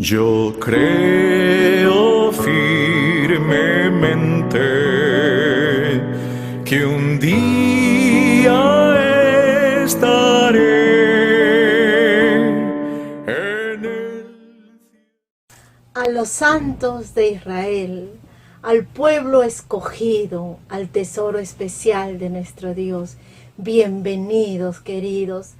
Yo creo firmemente que un día estaré en el... A los santos de Israel, al pueblo escogido, al tesoro especial de nuestro Dios, bienvenidos, queridos.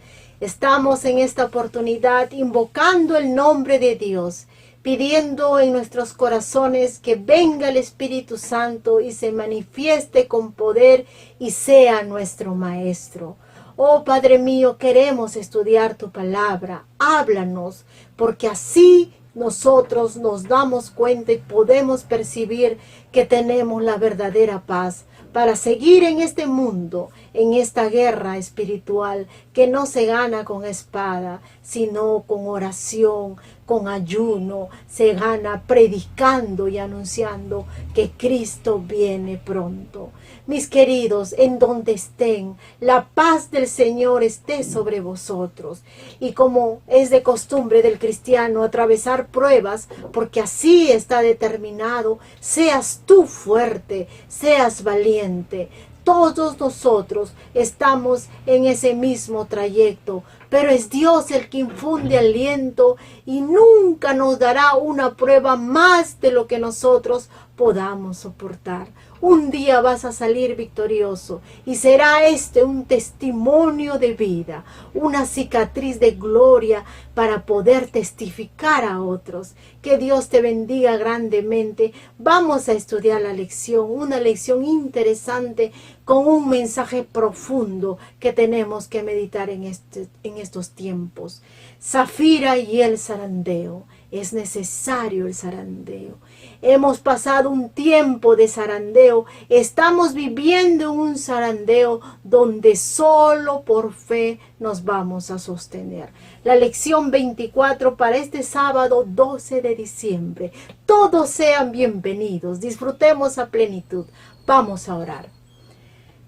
Estamos en esta oportunidad invocando el nombre de Dios, pidiendo en nuestros corazones que venga el Espíritu Santo y se manifieste con poder y sea nuestro Maestro. Oh Padre mío, queremos estudiar tu palabra. Háblanos, porque así nosotros nos damos cuenta y podemos percibir que tenemos la verdadera paz para seguir en este mundo, en esta guerra espiritual que no se gana con espada, sino con oración, con ayuno, se gana predicando y anunciando que Cristo viene pronto. Mis queridos, en donde estén, la paz del Señor esté sobre vosotros. Y como es de costumbre del cristiano atravesar pruebas, porque así está determinado, seas tú fuerte, seas valiente. Todos nosotros estamos en ese mismo trayecto, pero es Dios el que infunde aliento y nunca nos dará una prueba más de lo que nosotros podamos soportar. Un día vas a salir victorioso y será este un testimonio de vida, una cicatriz de gloria para poder testificar a otros. Que Dios te bendiga grandemente. Vamos a estudiar la lección, una lección interesante con un mensaje profundo que tenemos que meditar en estos tiempos. Zafira y el zarandeo. Es necesario el zarandeo. Hemos pasado un tiempo de zarandeo. Estamos viviendo un zarandeo donde solo por fe nos vamos a sostener. La lección 24 para este sábado 12 de diciembre. Todos sean bienvenidos. Disfrutemos a plenitud. Vamos a orar.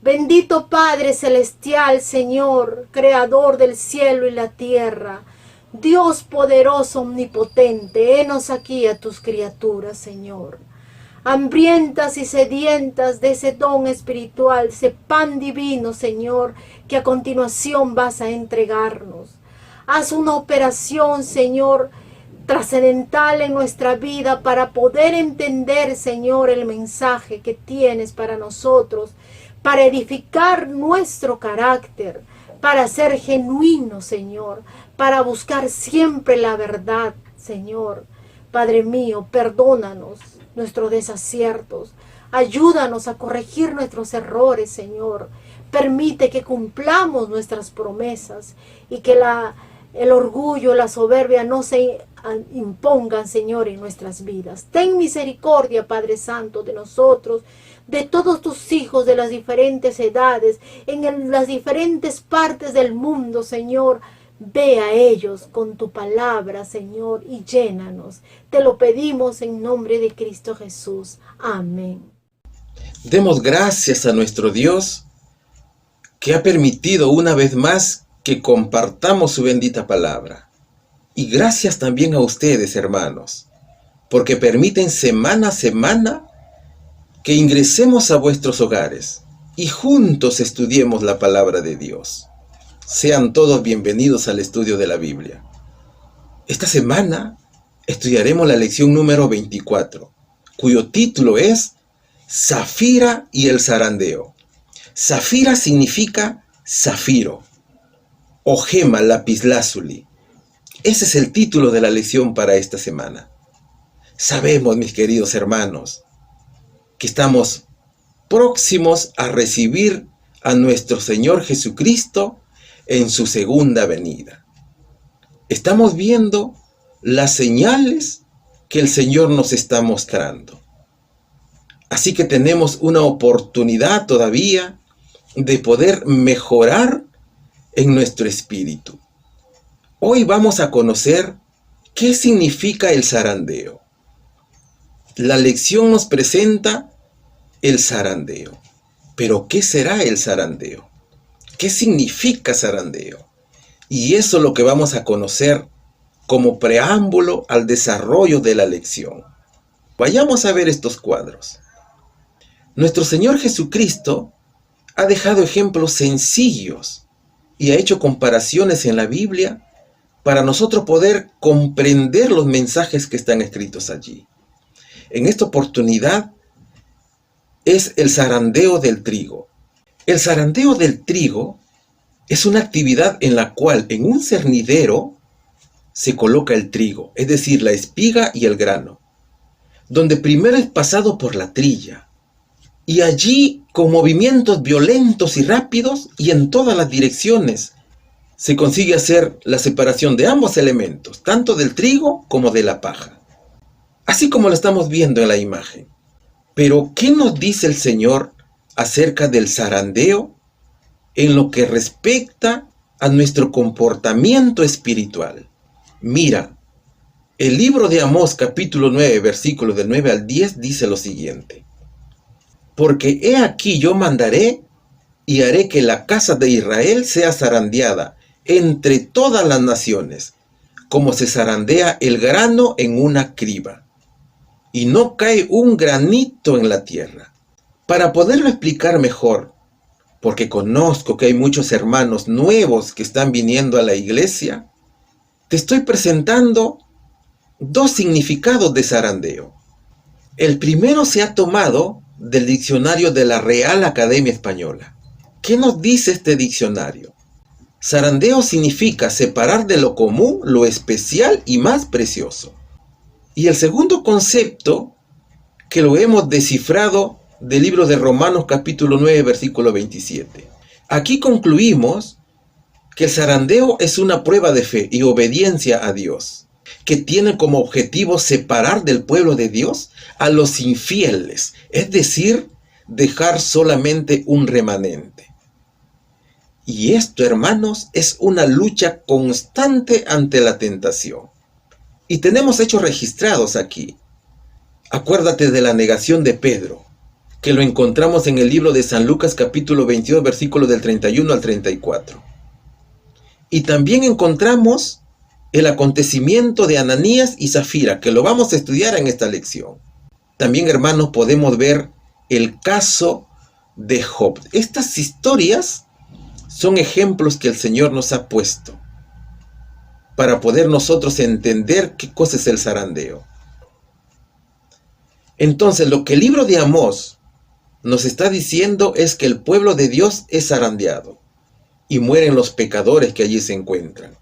Bendito Padre Celestial, Señor, Creador del cielo y la tierra, Dios poderoso, omnipotente, henos aquí a tus criaturas, Señor, hambrientas y sedientas de ese don espiritual, ese pan divino, Señor, que a continuación vas a entregarnos. Haz una operación, Señor, trascendental en nuestra vida para poder entender, Señor, el mensaje que tienes para nosotros, para edificar nuestro carácter, para ser genuino, Señor, para buscar siempre la verdad, Señor. Padre mío, perdónanos nuestros desaciertos, ayúdanos a corregir nuestros errores, Señor. Permite que cumplamos nuestras promesas y que el orgullo, la soberbia no se impongan, Señor, en nuestras vidas. Ten misericordia, Padre Santo, de nosotros, de todos tus hijos de las diferentes edades, en las diferentes partes del mundo, Señor. Ve a ellos con tu palabra, Señor, y llénanos. Te lo pedimos en nombre de Cristo Jesús. Amén. Demos gracias a nuestro Dios que ha permitido una vez más que compartamos su bendita palabra. Y gracias también a ustedes, hermanos, porque permiten semana a semana que ingresemos a vuestros hogares y juntos estudiemos la palabra de Dios. Sean todos bienvenidos al estudio de la Biblia. Esta semana estudiaremos la lección número 24, cuyo título es Zafira y el zarandeo. Zafira significa zafiro o gema lapislázuli. Ese es el título de la lección para esta semana. Sabemos, mis queridos hermanos, que estamos próximos a recibir a nuestro Señor Jesucristo en su segunda venida. Estamos viendo las señales que el Señor nos está mostrando. Así que tenemos una oportunidad todavía de poder mejorar en nuestro espíritu. Hoy vamos a conocer qué significa el zarandeo. La lección nos presenta el zarandeo. Pero ¿qué será el zarandeo? ¿Qué significa zarandeo? Y eso es lo que vamos a conocer como preámbulo al desarrollo de la lección. Vayamos a ver estos cuadros. Nuestro Señor Jesucristo ha dejado ejemplos sencillos y ha hecho comparaciones en la Biblia para nosotros poder comprender los mensajes que están escritos allí. En esta oportunidad es el zarandeo del trigo. El zarandeo del trigo es una actividad en la cual en un cernidero se coloca el trigo, es decir, la espiga y el grano, donde primero es pasado por la trilla, y allí con movimientos violentos y rápidos y en todas las direcciones se consigue hacer la separación de ambos elementos, tanto del trigo como de la paja, así como lo estamos viendo en la imagen. Pero, ¿qué nos dice el Señor acerca del zarandeo en lo que respecta a nuestro comportamiento espiritual? Mira, el libro de Amós capítulo 9, versículos del 9 al 10 dice lo siguiente: porque he aquí yo mandaré y haré que la casa de Israel sea zarandeada entre todas las naciones, como se zarandea el grano en una criba, y no cae un granito en la tierra. Para poderlo explicar mejor, porque conozco que hay muchos hermanos nuevos que están viniendo a la iglesia, te estoy presentando dos significados de zarandeo. El primero se ha tomado del diccionario de la Real Academia Española. ¿Qué nos dice este diccionario? Zarandeo significa separar de lo común lo especial y más precioso. Y el segundo concepto, que lo hemos descifrado del libro de Romanos capítulo 9, versículo 27. Aquí concluimos que el zarandeo es una prueba de fe y obediencia a Dios, que tiene como objetivo separar del pueblo de Dios a los infieles, es decir, dejar solamente un remanente. Y esto, hermanos, es una lucha constante ante la tentación. Y tenemos hechos registrados aquí. Acuérdate de la negación de Pedro, que lo encontramos en el libro de San Lucas capítulo 22, versículos del 31 al 34. Y también encontramos el acontecimiento de Ananías y Zafira, que lo vamos a estudiar en esta lección. También, hermanos, podemos ver el caso de Job. Estas historias son ejemplos que el Señor nos ha puesto para poder nosotros entender qué cosa es el zarandeo. Entonces, lo que el libro de Amós nos está diciendo es que el pueblo de Dios es zarandeado y mueren los pecadores que allí se encuentran.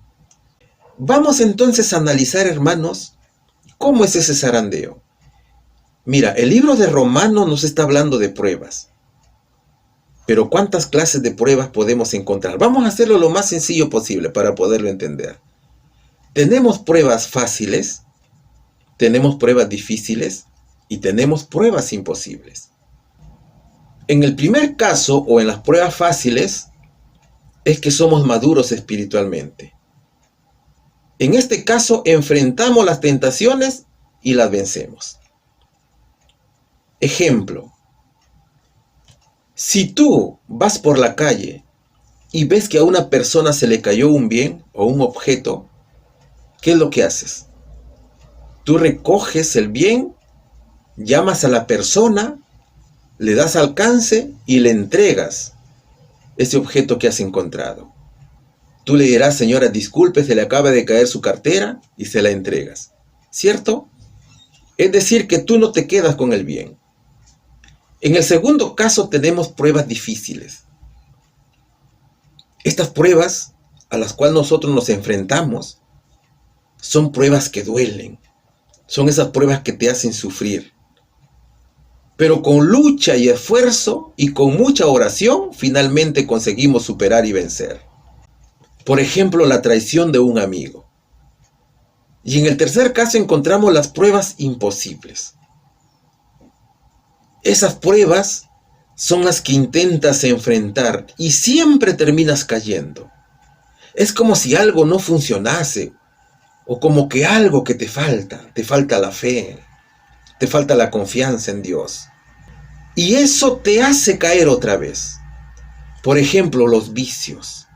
Vamos entonces a analizar, hermanos, cómo es ese zarandeo. Mira, el libro de Romanos nos está hablando de pruebas. Pero ¿cuántas clases de pruebas podemos encontrar? Vamos a hacerlo lo más sencillo posible para poderlo entender. Tenemos pruebas fáciles, tenemos pruebas difíciles y tenemos pruebas imposibles. En el primer caso, o en las pruebas fáciles, es que somos maduros espiritualmente. En este caso, enfrentamos las tentaciones y las vencemos. Ejemplo. Si tú vas por la calle y ves que a una persona se le cayó un bien o un objeto, ¿qué es lo que haces? Tú recoges el bien, llamas a la persona, le das alcance y le entregas ese objeto que has encontrado. Tú le dirás: señora, disculpe, se le acaba de caer su cartera, y se la entregas, ¿cierto? Es decir, que tú no te quedas con el bien. En el segundo caso tenemos pruebas difíciles. Estas pruebas a las cuales nosotros nos enfrentamos son pruebas que duelen. Son esas pruebas que te hacen sufrir. Pero con lucha y esfuerzo y con mucha oración, finalmente conseguimos superar y vencer. Por ejemplo, la traición de un amigo. Y en el tercer caso encontramos las pruebas imposibles. Esas pruebas son las que intentas enfrentar y siempre terminas cayendo. Es como si algo no funcionase, o como que algo que te falta la fe, te falta la confianza en Dios. Y eso te hace caer otra vez. Por ejemplo, los vicios.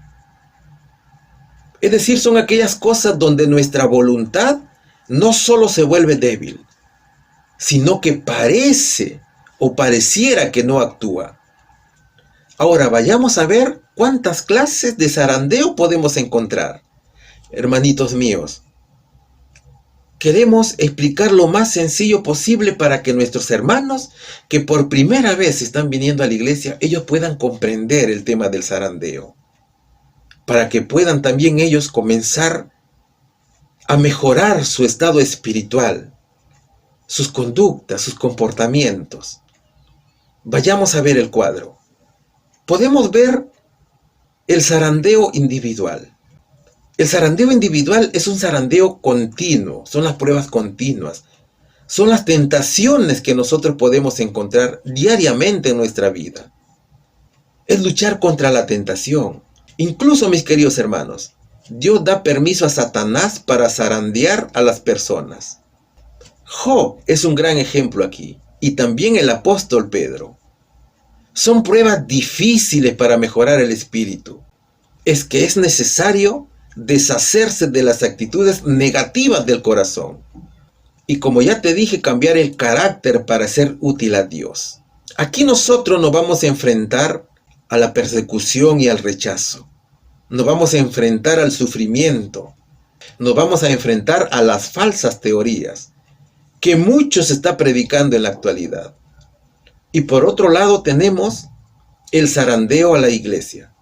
Es decir, son aquellas cosas donde nuestra voluntad no solo se vuelve débil, sino que parece o pareciera que no actúa. Ahora vayamos a ver cuántas clases de zarandeo podemos encontrar. Hermanitos míos, queremos explicar lo más sencillo posible para que nuestros hermanos que por primera vez están viniendo a la iglesia, ellos puedan comprender el tema del zarandeo. Para que puedan también ellos comenzar a mejorar su estado espiritual, sus conductas, sus comportamientos. Vayamos a ver el cuadro. Podemos ver el zarandeo individual. El zarandeo individual es un zarandeo continuo, son las pruebas continuas, son las tentaciones que nosotros podemos encontrar diariamente en nuestra vida. Es luchar contra la tentación. Incluso, mis queridos hermanos, Dios da permiso a Satanás para zarandear a las personas. Job es un gran ejemplo aquí, y también el apóstol Pedro. Son pruebas difíciles para mejorar el espíritu. Es que es necesario deshacerse de las actitudes negativas del corazón. Y como ya te dije, cambiar el carácter para ser útil a Dios. Aquí nosotros nos vamos a enfrentar a la persecución y al rechazo. Nos vamos a enfrentar al sufrimiento. Nos vamos a enfrentar a las falsas teorías que muchos está predicando en la actualidad. Y por otro lado tenemos el zarandeo a la iglesia.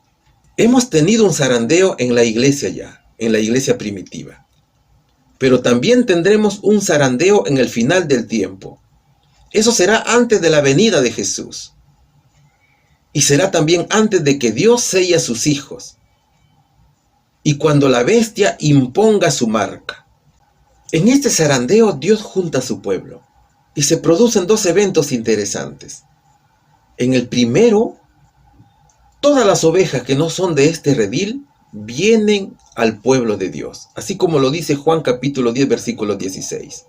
Hemos tenido un zarandeo en la iglesia ya, en la iglesia primitiva. Pero también tendremos un zarandeo en el final del tiempo. Eso será antes de la venida de Jesús. Y será también antes de que Dios selle a sus hijos. Y cuando la bestia imponga su marca. En este zarandeo Dios junta a su pueblo. Y se producen dos eventos interesantes. En el primero, todas las ovejas que no son de este redil vienen al pueblo de Dios. Así como lo dice Juan capítulo 10, versículo 16.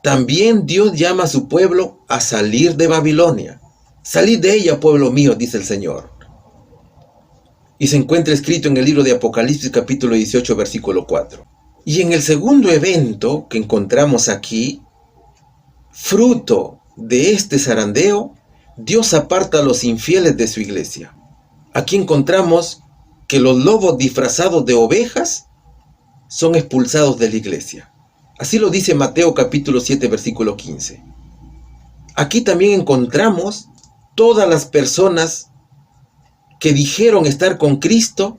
También Dios llama a su pueblo a salir de Babilonia. Salid de ella, pueblo mío, dice el Señor. Y se encuentra escrito en el libro de Apocalipsis capítulo 18, versículo 4. Y en el segundo evento que encontramos aquí, fruto de este zarandeo, Dios aparta a los infieles de su iglesia. Aquí encontramos que los lobos disfrazados de ovejas son expulsados de la iglesia. Así lo dice Mateo capítulo 7, versículo 15. Aquí también encontramos todas las personas que dijeron estar con Cristo,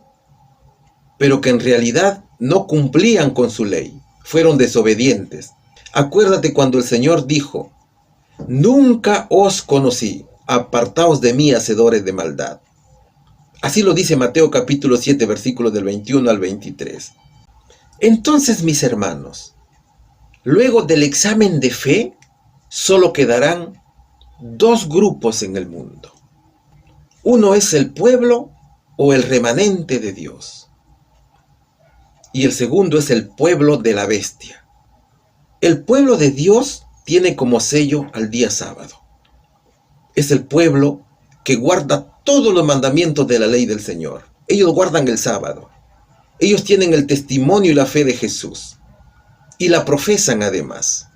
pero que en realidad no cumplían con su ley, fueron desobedientes. Acuérdate cuando el Señor dijo: nunca os conocí, apartaos de mí, hacedores de maldad. Así lo dice Mateo capítulo 7, versículos del 21 al 23. Entonces, mis hermanos, luego del examen de fe, solo quedarán dos grupos en el mundo. Uno es el pueblo o el remanente de Dios. Y el segundo es el pueblo de la bestia. El pueblo de Dios tiene como sello al día sábado. Es el pueblo que guarda todos los mandamientos de la ley del Señor. Ellos guardan el sábado. Ellos tienen el testimonio y la fe de Jesús. Y la profesan además.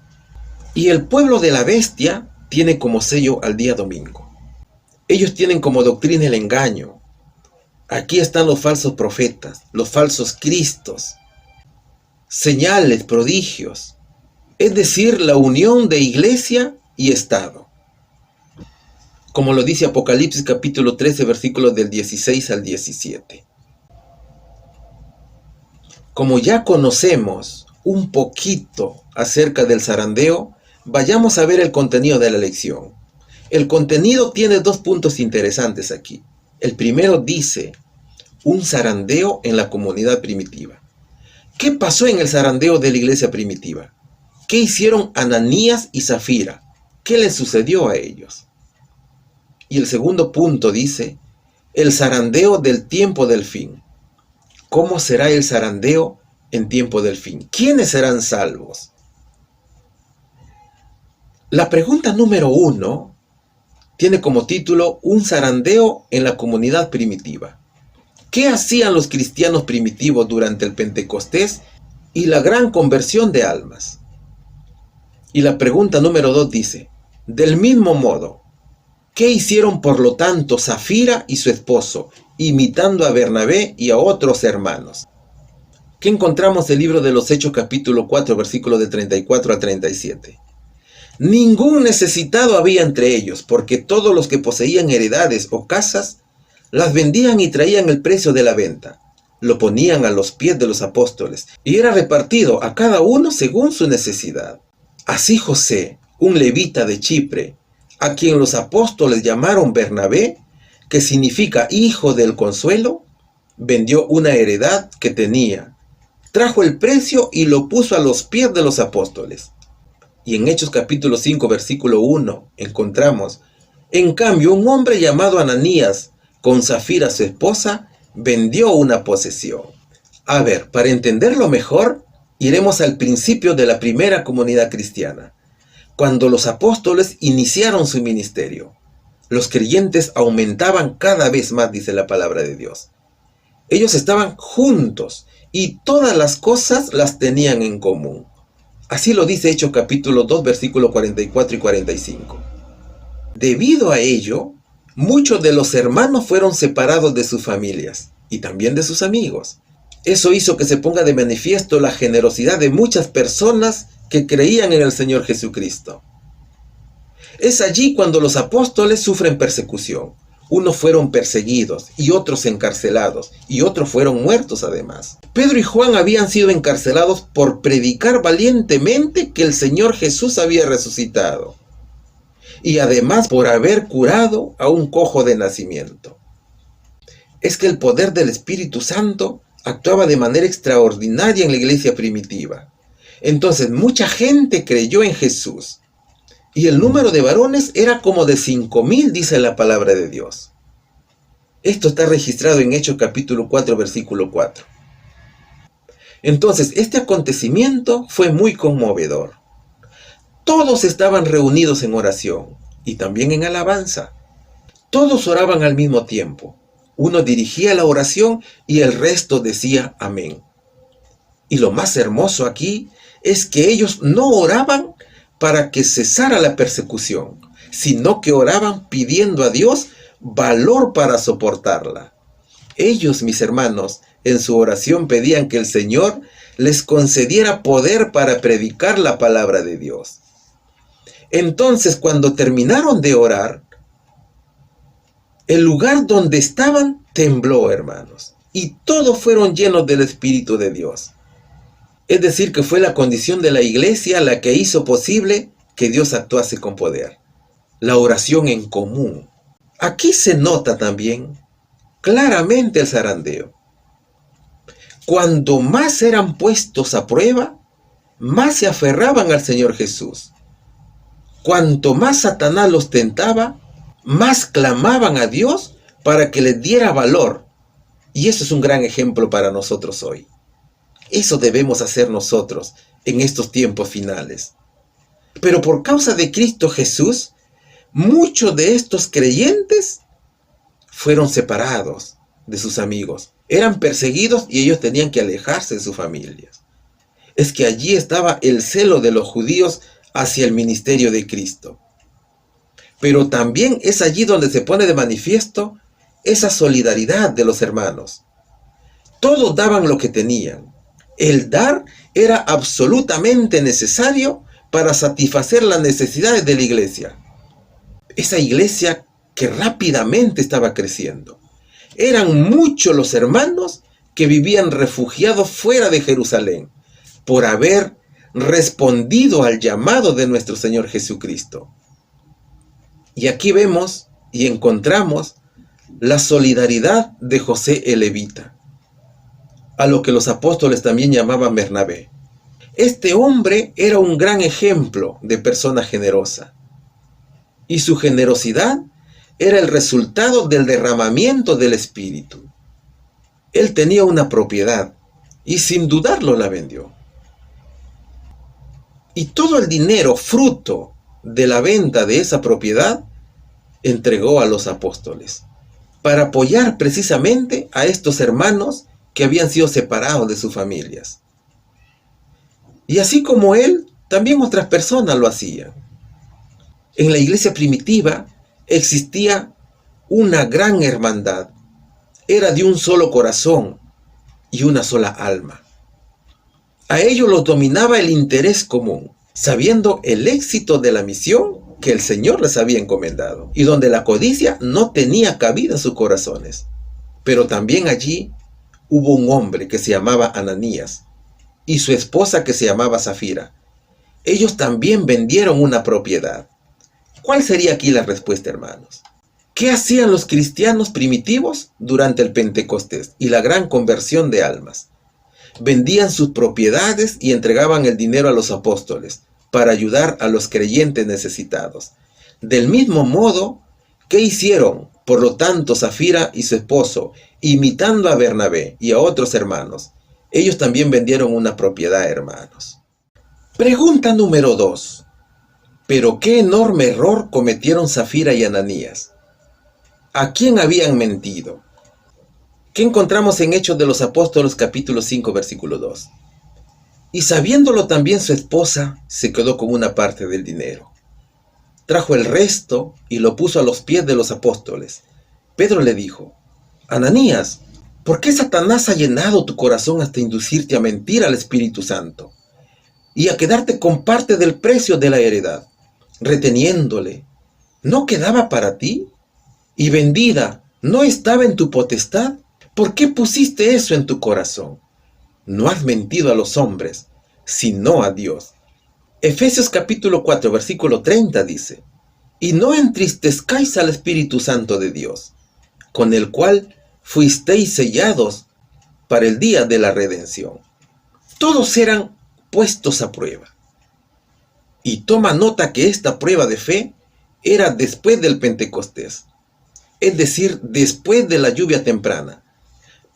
Y el pueblo de la bestia tiene como sello al día domingo. Ellos tienen como doctrina el engaño. Aquí están los falsos profetas, los falsos cristos, señales, prodigios. Es decir, la unión de iglesia y Estado. Como lo dice Apocalipsis capítulo 13, versículos del 16 al 17. Como ya conocemos un poquito acerca del zarandeo, vayamos a ver el contenido de la lección. El contenido tiene dos puntos interesantes aquí. El primero dice, un zarandeo en la comunidad primitiva. ¿Qué pasó en el zarandeo de la iglesia primitiva? ¿Qué hicieron Ananías y Zafira? ¿Qué les sucedió a ellos? Y el segundo punto dice, el zarandeo del tiempo del fin. ¿Cómo será el zarandeo en tiempo del fin? ¿Quiénes serán salvos? La pregunta número 1 tiene como título un zarandeo en la comunidad primitiva. ¿Qué hacían los cristianos primitivos durante el Pentecostés y la gran conversión de almas? Y la pregunta número 2 dice, del mismo modo, ¿qué hicieron por lo tanto Safira y su esposo, imitando a Bernabé y a otros hermanos? ¿Qué encontramos en el libro de los Hechos capítulo 4, versículos de 34 a 37? Ningún necesitado había entre ellos, porque todos los que poseían heredades o casas, las vendían y traían el precio de la venta. Lo ponían a los pies de los apóstoles, y era repartido a cada uno según su necesidad. Así José, un levita de Chipre, a quien los apóstoles llamaron Bernabé, que significa hijo del consuelo, vendió una heredad que tenía, trajo el precio y lo puso a los pies de los apóstoles. Y en Hechos capítulo 5, versículo 1, encontramos, en cambio, un hombre llamado Ananías, con Safira su esposa, vendió una posesión. A ver, para entenderlo mejor, iremos al principio de la primera comunidad cristiana, cuando los apóstoles iniciaron su ministerio. Los creyentes aumentaban cada vez más, dice la palabra de Dios. Ellos estaban juntos y todas las cosas las tenían en común. Así lo dice Hechos capítulo 2, versículos 44 y 45. Debido a ello, muchos de los hermanos fueron separados de sus familias y también de sus amigos. Eso hizo que se ponga de manifiesto la generosidad de muchas personas que creían en el Señor Jesucristo. Es allí cuando los apóstoles sufren persecución. Unos fueron perseguidos y otros encarcelados y otros fueron muertos además. Pedro y Juan habían sido encarcelados por predicar valientemente que el Señor Jesús había resucitado y además por haber curado a un cojo de nacimiento. Es que el poder del Espíritu Santo actuaba de manera extraordinaria en la iglesia primitiva. Entonces mucha gente creyó en Jesús. Y el número de varones era como de 5,000, dice la palabra de Dios. Esto está registrado en Hechos capítulo 4, versículo 4. Entonces, este acontecimiento fue muy conmovedor. Todos estaban reunidos en oración y también en alabanza. Todos oraban al mismo tiempo. Uno dirigía la oración y el resto decía amén. Y lo más hermoso aquí es que ellos no oraban para que cesara la persecución, sino que oraban pidiendo a Dios valor para soportarla. Ellos, mis hermanos, en su oración pedían que el Señor les concediera poder para predicar la palabra de Dios. Entonces, cuando terminaron de orar, el lugar donde estaban tembló, hermanos, y todos fueron llenos del Espíritu de Dios. Es decir, que fue la condición de la iglesia la que hizo posible que Dios actuase con poder. La oración en común. Aquí se nota también claramente el zarandeo. Cuando más eran puestos a prueba, más se aferraban al Señor Jesús. Cuanto más Satanás los tentaba, más clamaban a Dios para que les diera valor. Y eso es un gran ejemplo para nosotros hoy. Eso debemos hacer nosotros en estos tiempos finales. Pero por causa de Cristo Jesús, muchos de estos creyentes fueron separados de sus amigos. Eran perseguidos y ellos tenían que alejarse de sus familias. Es que allí estaba el celo de los judíos hacia el ministerio de Cristo. Pero también es allí donde se pone de manifiesto esa solidaridad de los hermanos. Todos daban lo que tenían. El dar era absolutamente necesario para satisfacer las necesidades de la iglesia. Esa iglesia que rápidamente estaba creciendo. Eran muchos los hermanos que vivían refugiados fuera de Jerusalén por haber respondido al llamado de nuestro Señor Jesucristo. Y aquí vemos y encontramos la solidaridad de José el levita, a lo que los apóstoles también llamaban Bernabé. Este hombre era un gran ejemplo de persona generosa, y su generosidad era el resultado del derramamiento del Espíritu. Él tenía una propiedad, y sin dudarlo la vendió. Y todo el dinero fruto de la venta de esa propiedad entregó a los apóstoles. para apoyar precisamente a estos hermanos que habían sido separados de sus familias. Y así como él, también otras personas lo hacían. En la iglesia primitiva existía una gran hermandad. Era de un solo corazón y una sola alma. A ellos los dominaba el interés común, sabiendo el éxito de la misión que el Señor les había encomendado, y donde la codicia no tenía cabida en sus corazones. Pero también allí hubo un hombre que se llamaba Ananías, y su esposa que se llamaba Zafira. Ellos también vendieron una propiedad. ¿Cuál sería aquí la respuesta, hermanos? ¿Qué hacían los cristianos primitivos durante el Pentecostés y la gran conversión de almas? Vendían sus propiedades y entregaban el dinero a los apóstoles para ayudar a los creyentes necesitados. Del mismo modo, ¿qué hicieron? Por lo tanto, Zafira y su esposo, imitando a Bernabé y a otros hermanos, ellos también vendieron una propiedad, hermanos. Pregunta número 2. ¿Pero qué enorme error cometieron Zafira y Ananías? ¿A quién habían mentido? ¿Qué encontramos en Hechos de los Apóstoles capítulo 5 versículo 2? Y sabiéndolo también su esposa se quedó con una parte del dinero. Trajo el resto y lo puso a los pies de los apóstoles. Pedro le dijo: Ananías, ¿por qué Satanás ha llenado tu corazón hasta inducirte a mentir al Espíritu Santo y a quedarte con parte del precio de la heredad, reteniéndole? ¿No quedaba para ti? ¿Y vendida no estaba en tu potestad? ¿Por qué pusiste eso en tu corazón? No has mentido a los hombres, sino a Dios. Efesios capítulo 4, versículo 30 dice: Y no entristezcáis al Espíritu Santo de Dios, con el cual fuisteis sellados para el día de la redención. Todos eran puestos a prueba. Y toma nota que esta prueba de fe era después del Pentecostés, es decir, después de la lluvia temprana.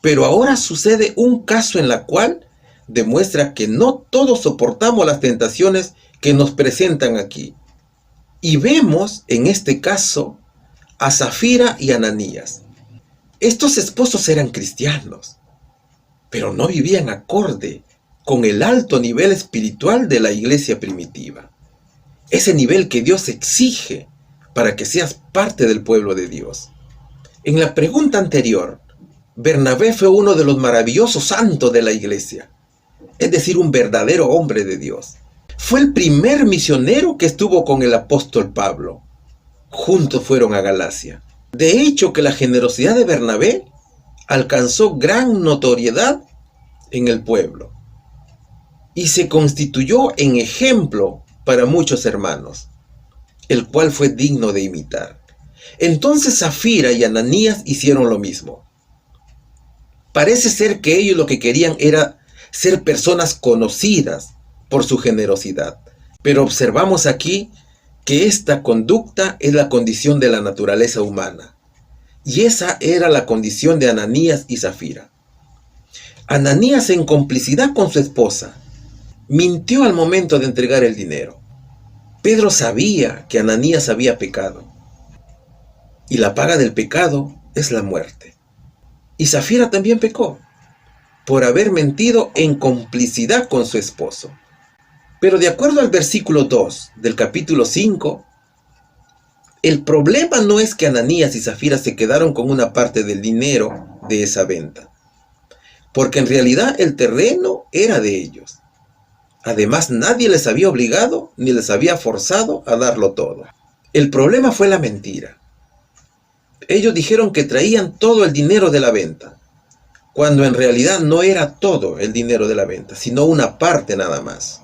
Pero ahora sucede un caso en la cual demuestra que no todos soportamos las tentaciones que nos presentan aquí. Y vemos en este caso a Zafira y Ananías. Estos esposos eran cristianos, pero no vivían acorde con el alto nivel espiritual de la iglesia primitiva. Ese nivel que Dios exige para que seas parte del pueblo de Dios. En la pregunta anterior, Bernabé fue uno de los maravillosos santos de la iglesia, es decir, un verdadero hombre de Dios. Fue el primer misionero que estuvo con el apóstol Pablo. Juntos fueron a Galacia. De hecho, que la generosidad de Bernabé alcanzó gran notoriedad en el pueblo y se constituyó en ejemplo para muchos hermanos, el cual fue digno de imitar. Entonces Zafira y Ananías hicieron lo mismo. Parece ser que ellos lo que querían era ser personas conocidas por su generosidad. Pero observamos aquí que esta conducta es la condición de la naturaleza humana. Y esa era la condición de Ananías y Zafira. Ananías, en complicidad con su esposa, mintió al momento de entregar el dinero. Pedro sabía que Ananías había pecado. Y la paga del pecado es la muerte. Y Zafira también pecó por haber mentido en complicidad con su esposo. Pero de acuerdo al versículo 2 del capítulo 5, el problema no es que Ananías y Zafira se quedaron con una parte del dinero de esa venta, porque en realidad el terreno era de ellos. Además, nadie les había obligado ni les había forzado a darlo todo. El problema fue la mentira. Ellos dijeron que traían todo el dinero de la venta, cuando en realidad no era todo el dinero de la venta, sino una parte nada más.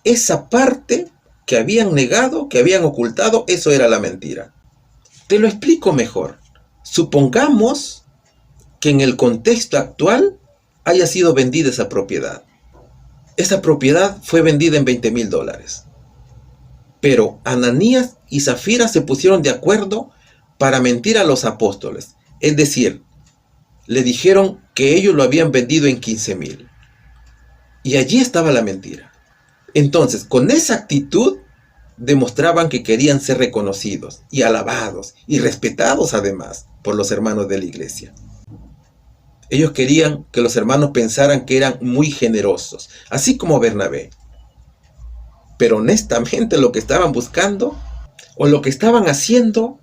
Esa parte que habían negado, que habían ocultado, eso era la mentira. Te lo explico mejor. Supongamos que en el contexto actual haya sido vendida esa propiedad. Esa propiedad fue vendida en $20,000. Pero Ananías y Zafira se pusieron de acuerdo para mentir a los apóstoles. Es decir, le dijeron que ellos lo habían vendido en 15,000. Y allí estaba la mentira. Entonces, con esa actitud, demostraban que querían ser reconocidos y alabados y respetados además por los hermanos de la iglesia. Ellos querían que los hermanos pensaran que eran muy generosos, así como Bernabé. Pero honestamente lo que estaban buscando o lo que estaban haciendo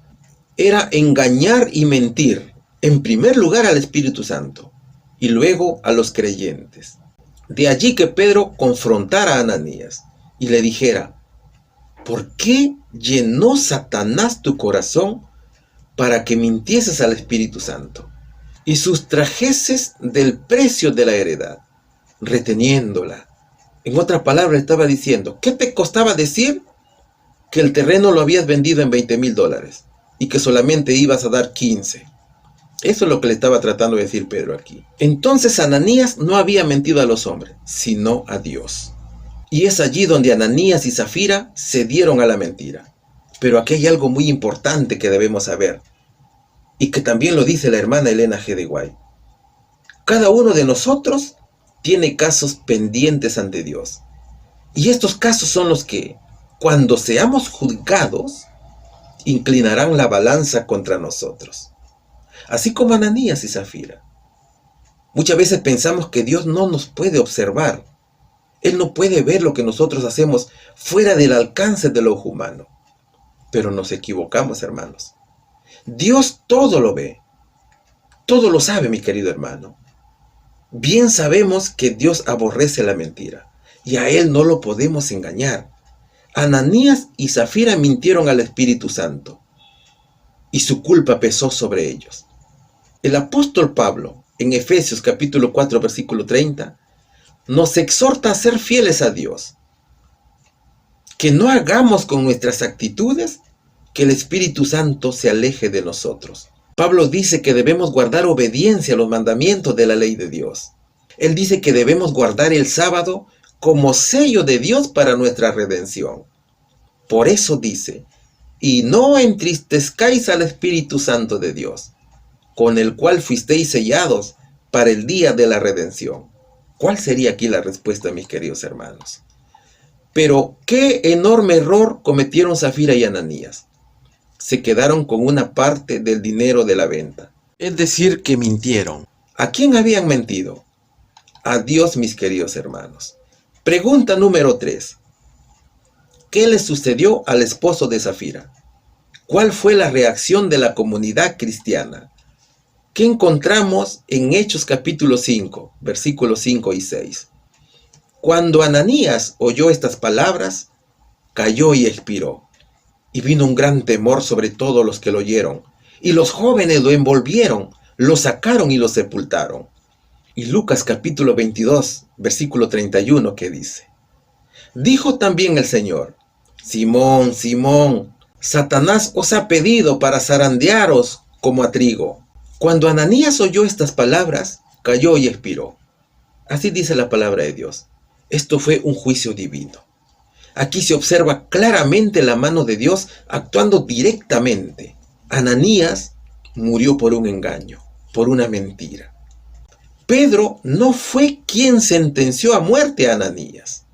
era engañar y mentir, en primer lugar al Espíritu Santo y luego a los creyentes. De allí que Pedro confrontara a Ananías y le dijera: ¿por qué llenó Satanás tu corazón para que mintieses al Espíritu Santo y sustrajeses del precio de la heredad, reteniéndola? En otras palabras, estaba diciendo: ¿qué te costaba decir que el terreno lo habías vendido en $20,000 y que solamente ibas a dar 15? Eso es lo que le estaba tratando de decir Pedro aquí. Entonces Ananías no había mentido a los hombres, sino a Dios. Y es allí donde Ananías y Zafira cedieron a la mentira. Pero aquí hay algo muy importante que debemos saber, y que también lo dice la hermana Elena G. de White. Cada uno de nosotros tiene casos pendientes ante Dios. Y estos casos son los que, cuando seamos juzgados, inclinarán la balanza contra nosotros. Así como Ananías y Zafira. Muchas veces pensamos que Dios no nos puede observar. Él no puede ver lo que nosotros hacemos fuera del alcance del ojo humano. Pero nos equivocamos, hermanos. Dios todo lo ve. Todo lo sabe, mi querido hermano. Bien sabemos que Dios aborrece la mentira y a Él no lo podemos engañar. Ananías y Zafira mintieron al Espíritu Santo y su culpa pesó sobre ellos. El apóstol Pablo, en Efesios capítulo 4, versículo 30, nos exhorta a ser fieles a Dios. Que no hagamos con nuestras actitudes que el Espíritu Santo se aleje de nosotros. Pablo dice que debemos guardar obediencia a los mandamientos de la ley de Dios. Él dice que debemos guardar el sábado como sello de Dios para nuestra redención. Por eso dice: y no entristezcáis al Espíritu Santo de Dios, con el cual fuisteis sellados para el día de la redención. ¿Cuál sería aquí la respuesta, mis queridos hermanos? Pero qué enorme error cometieron Zafira y Ananías. Se quedaron con una parte del dinero de la venta. Es decir, que mintieron. ¿A quién habían mentido? A Dios, mis queridos hermanos. Pregunta número 3. ¿Qué le sucedió al esposo de Zafira? ¿Cuál fue la reacción de la comunidad cristiana? ¿Qué encontramos en Hechos capítulo 5, versículos 5 y 6? Cuando Ananías oyó estas palabras, cayó y expiró. Y vino un gran temor sobre todos los que lo oyeron. Y los jóvenes lo envolvieron, lo sacaron y lo sepultaron. Y Lucas capítulo 22, versículo 31, que dice: dijo también el Señor: Simón, Simón, Satanás os ha pedido para zarandearos como a trigo. Cuando Ananías oyó estas palabras, cayó y expiró. Así dice la palabra de Dios. Esto fue un juicio divino. Aquí se observa claramente la mano de Dios actuando directamente. Ananías murió por un engaño, por una mentira. Pedro no fue quien sentenció a muerte a Ananías.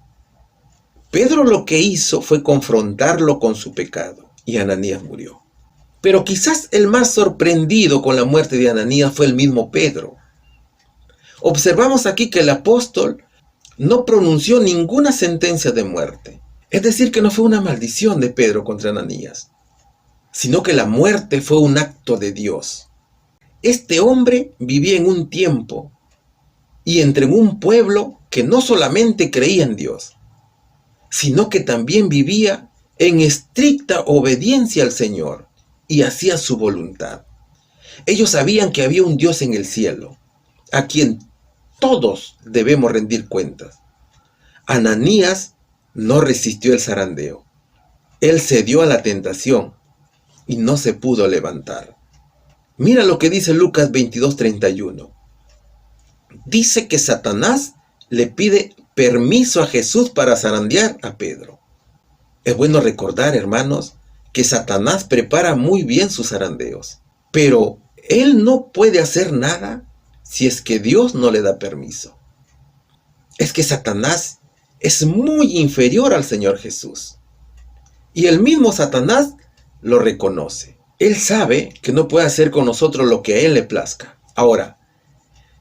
Pedro lo que hizo fue confrontarlo con su pecado y Ananías murió. Pero quizás el más sorprendido con la muerte de Ananías fue el mismo Pedro. Observamos aquí que el apóstol no pronunció ninguna sentencia de muerte. Es decir, que no fue una maldición de Pedro contra Ananías, sino que la muerte fue un acto de Dios. Este hombre vivía en un tiempo y entre un pueblo que no solamente creía en Dios, sino que también vivía en estricta obediencia al Señor y hacía su voluntad. Ellos sabían que había un Dios en el cielo, a quien todos debemos rendir cuentas. Ananías no resistió el zarandeo. Él cedió a la tentación y no se pudo levantar. Mira lo que dice Lucas 22:31. Dice que Satanás le pide permiso a Jesús para zarandear a Pedro. Es bueno recordar, hermanos, que Satanás prepara muy bien sus zarandeos, pero él no puede hacer nada si es que Dios no le da permiso. Es que Satanás es muy inferior al Señor Jesús. Y el mismo Satanás lo reconoce. Él sabe que no puede hacer con nosotros lo que a Él le plazca. Ahora,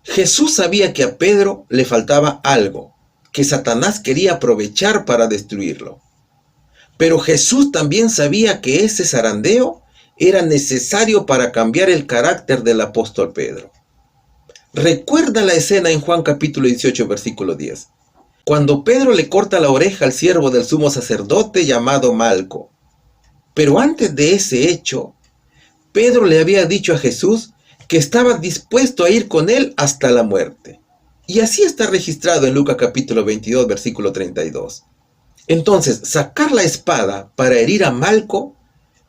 Jesús sabía que a Pedro le faltaba algo, que Satanás quería aprovechar para destruirlo. Pero Jesús también sabía que ese zarandeo era necesario para cambiar el carácter del apóstol Pedro. Recuerda la escena en Juan capítulo 18, versículo 10. Cuando Pedro le corta la oreja al siervo del sumo sacerdote llamado Malco. Pero antes de ese hecho, Pedro le había dicho a Jesús que estaba dispuesto a ir con él hasta la muerte. Y así está registrado en Lucas capítulo 22, versículo 32. Entonces, sacar la espada para herir a Malco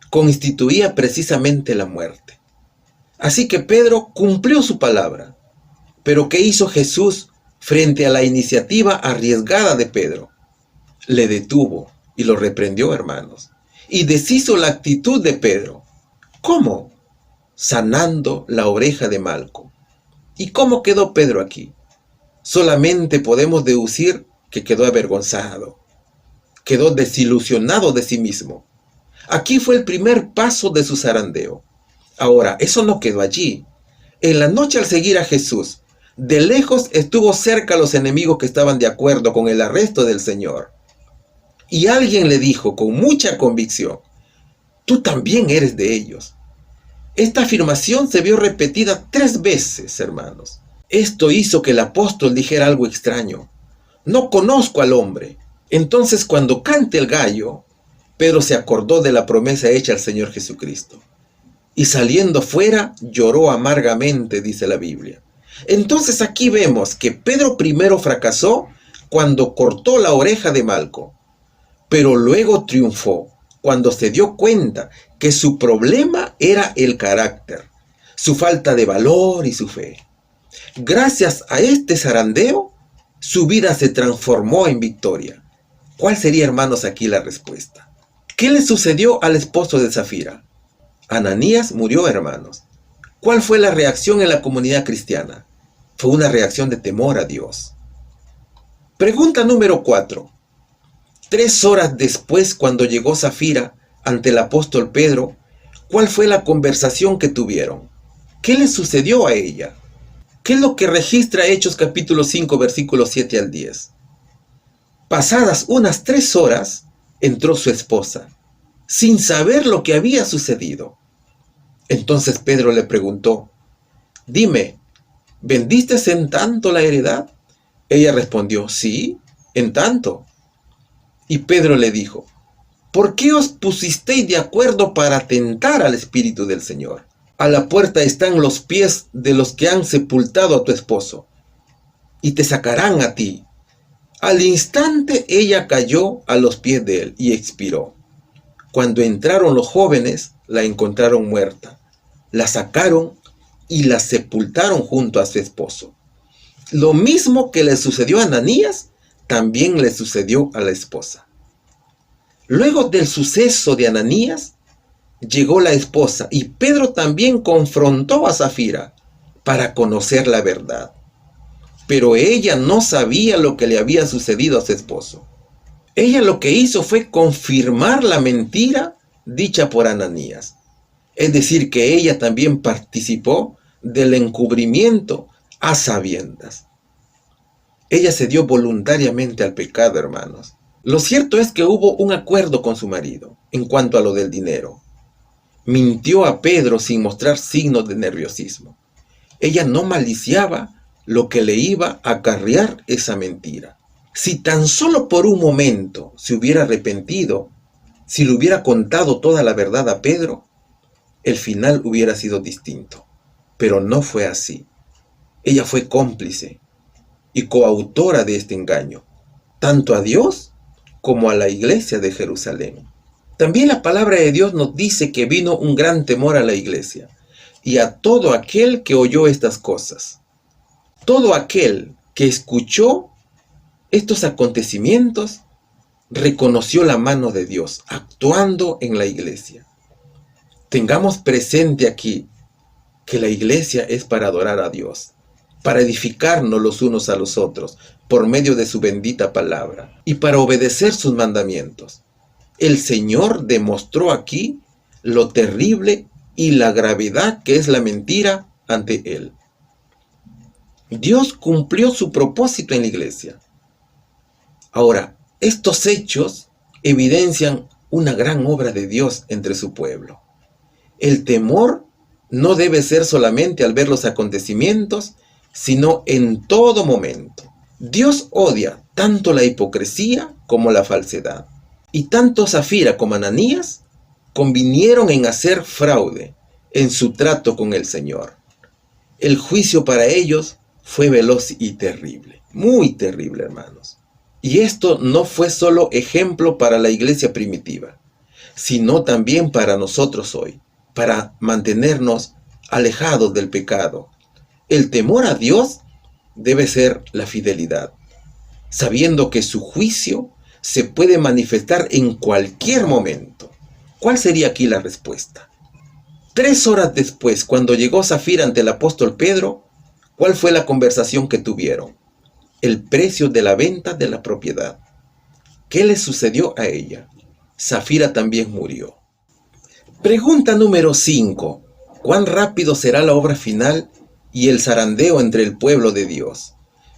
constituía precisamente la muerte. Así que Pedro cumplió su palabra. Pero ¿qué hizo Jesús frente a la iniciativa arriesgada de Pedro? Le detuvo y lo reprendió, hermanos, y deshizo la actitud de Pedro. ¿Cómo? Sanando la oreja de Malco. ¿Y cómo quedó Pedro aquí? Solamente podemos deducir que quedó avergonzado, quedó desilusionado de sí mismo. Aquí fue el primer paso de su zarandeo. Ahora, eso no quedó allí. En la noche, al seguir a Jesús, de lejos estuvo cerca a los enemigos que estaban de acuerdo con el arresto del Señor. Y alguien le dijo con mucha convicción: tú también eres de ellos. Esta afirmación se vio repetida 3 veces, hermanos. Esto hizo que el apóstol dijera algo extraño: no conozco al hombre. Entonces, cuando cante el gallo, Pedro se acordó de la promesa hecha al Señor Jesucristo. Y saliendo fuera, lloró amargamente, dice la Biblia. Entonces aquí vemos que Pedro primero fracasó cuando cortó la oreja de Malco, pero luego triunfó cuando se dio cuenta que su problema era el carácter, su falta de valor y su fe. Gracias a este zarandeo, su vida se transformó en victoria. ¿Cuál sería, hermanos, aquí la respuesta? ¿Qué le sucedió al esposo de Zafira? Ananías murió, hermanos. ¿Cuál fue la reacción en la comunidad cristiana? Fue una reacción de temor a Dios. Pregunta número 4. 3 horas después, cuando llegó Zafira ante el apóstol Pedro, ¿cuál fue la conversación que tuvieron? ¿Qué le sucedió a ella? ¿Qué es lo que registra Hechos capítulo 5, versículos 7 al 10? Pasadas unas 3 horas, entró su esposa, sin saber lo que había sucedido. Entonces Pedro le preguntó: dime, ¿vendiste en tanto la heredad? Ella respondió: sí, en tanto. Y Pedro le dijo: ¿por qué os pusisteis de acuerdo para tentar al Espíritu del Señor? A la puerta están los pies de los que han sepultado a tu esposo, y te sacarán a ti. Al instante ella cayó a los pies de él y expiró. Cuando entraron los jóvenes, la encontraron muerta. La sacaron y la sepultaron junto a su esposo. Lo mismo que le sucedió a Ananías, también le sucedió a la esposa. Luego del suceso de Ananías, llegó la esposa y Pedro también confrontó a Zafira para conocer la verdad. Pero ella no sabía lo que le había sucedido a su esposo. Ella lo que hizo fue confirmar la mentira dicha por Ananías. Es decir, que ella también participó del encubrimiento a sabiendas. Ella se dio voluntariamente al pecado, hermanos. Lo cierto es que hubo un acuerdo con su marido en cuanto a lo del dinero. Mintió a Pedro sin mostrar signos de nerviosismo. Ella no maliciaba lo que le iba a acarrear esa mentira. Si tan solo por un momento se hubiera arrepentido, si le hubiera contado toda la verdad a Pedro, el final hubiera sido distinto. Pero no fue así. Ella fue cómplice y coautora de este engaño, tanto a Dios como a la iglesia de Jerusalén. También la palabra de Dios nos dice que vino un gran temor a la iglesia y a todo aquel que oyó estas cosas. Todo aquel que escuchó estos acontecimientos reconoció la mano de Dios actuando en la iglesia. Tengamos presente aquí que la iglesia es para adorar a Dios, para edificarnos los unos a los otros por medio de su bendita palabra y para obedecer sus mandamientos. El Señor demostró aquí lo terrible y la gravedad que es la mentira ante él. Dios cumplió su propósito en la iglesia. Ahora, estos hechos evidencian una gran obra de Dios entre su pueblo. El temor no debe ser solamente al ver los acontecimientos, sino en todo momento. Dios odia tanto la hipocresía como la falsedad. Y tanto Safira como Ananías convinieron en hacer fraude en su trato con el Señor. El juicio para ellos fue veloz y terrible, muy terrible, hermanos. Y esto no fue solo ejemplo para la iglesia primitiva, sino también para nosotros hoy, para mantenernos alejados del pecado. El temor a Dios debe ser la fidelidad, sabiendo que su juicio se puede manifestar en cualquier momento. ¿Cuál sería aquí la respuesta? 3 horas después, cuando llegó Safira ante el apóstol Pedro, ¿cuál fue la conversación que tuvieron? El precio de la venta de la propiedad. ¿Qué le sucedió a ella? Safira también murió. Pregunta número 5. ¿Cuán rápido será la obra final y el zarandeo entre el pueblo de Dios?